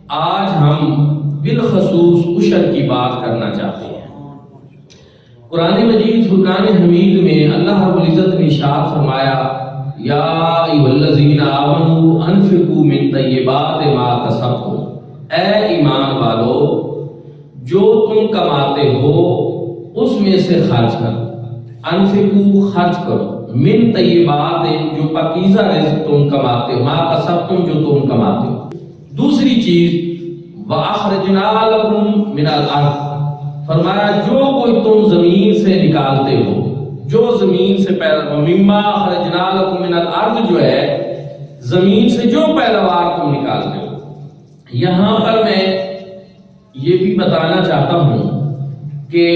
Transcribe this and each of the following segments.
آج ہم بالخصوص عشر کی بات کرنا چاہتے ہیں۔ قرآن مجید فرقان حمید میں اللہ رب العزت نے ارشاد فرمایا یا ایھا الذین آمنوا انفقوا من طیبات ما کسبتم، اے ایمان والو جو تم کماتے ہو اس میں سے خرچ کرو، انفقوا خرچ کرو، من طیبات جو پاکیزہ رزق تم کماتے ہو، ما کسبتم جو تم کماتے ہو۔ دوسری چیز وَأَخْرَجْنَا لَكُم مِّنَ الْأَرْضِ، فرمایا جو کوئی تم زمین سے نکالتے ہو، جو زمین سے مِمَّا أَخْرَجْنَا لَكُم مِّنَ الْأَرْضِ جو ہے زمین سے جو پیداوار تم نکالتے ہو۔ یہاں پر میں یہ بھی بتانا چاہتا ہوں کہ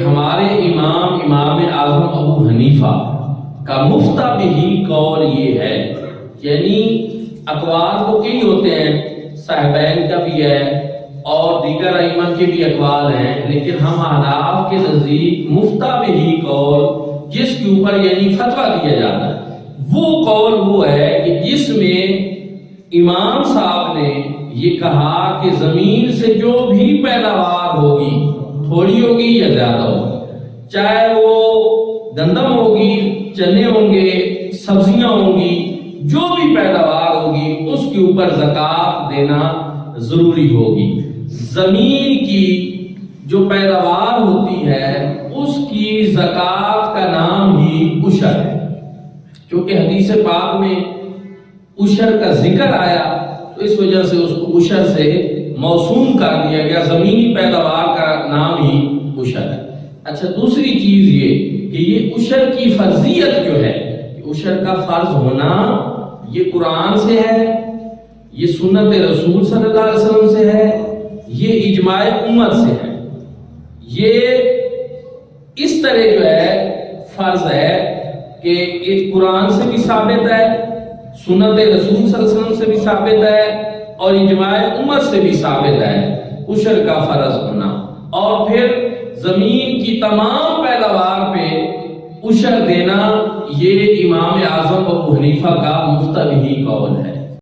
ہمارے امام اعظم ابو حنیفہ کا مفتہ بھی قول یہ ہے، یعنی اقوال تو کئی ہوتے ہیں، صاحبین کا بھی ہے اور دیگر ائمہ کے بھی اقوال ہیں، لیکن ہم احناف کے نزدیک مفتہ بھی قول جس کے اوپر یعنی فتویٰ دیا جاتا ہے وہ قول وہ ہے کہ جس میں امام صاحب نے یہ کہا کہ زمین سے جو بھی پیداوار ہوگی، تھوڑی ہوگی یا زیادہ ہوگی، چاہے وہ گندم ہوگی، چنے ہوں گے، سبزیاں ہوں گی، جو بھی پیداوار ہوگی اس کے اوپر زکوٰۃ دینا ضروری ہوگی۔ زمین کی جو پیداوار ہوتی ہے اس کی زکوٰۃ کا نام ہی عشر ہے، کیونکہ حدیث پاک میں عشر کا ذکر آیا تو اس وجہ سے اس کو عشر سے موسوم کر دیا گیا، زمینی پیداوار کا نام ہی عشر ہے۔ اچھا، دوسری چیز یہ کہ یہ عشر کی فرضیت جو ہے، عشر کا فرض ہونا یہ قرآن سے ہے، یہ سنت رسول صلی اللہ علیہ وسلم سے ہے، یہ اجماع امت سے ہے، یہ اس طرح جو ہے فرض ہے کہ ایک قرآن سے بھی ثابت ہے، سنت رسول صلی اللہ علیہ وسلم سے بھی ثابت ہے اور اجماع امت سے بھی ثابت ہے عشر کا فرض ہونا۔ اور پھر زمین کی تمام پیداوار پہ عشر دینا یہ امام اعظم ابو حنیفہ کا مفتہ بھی قول ہے۔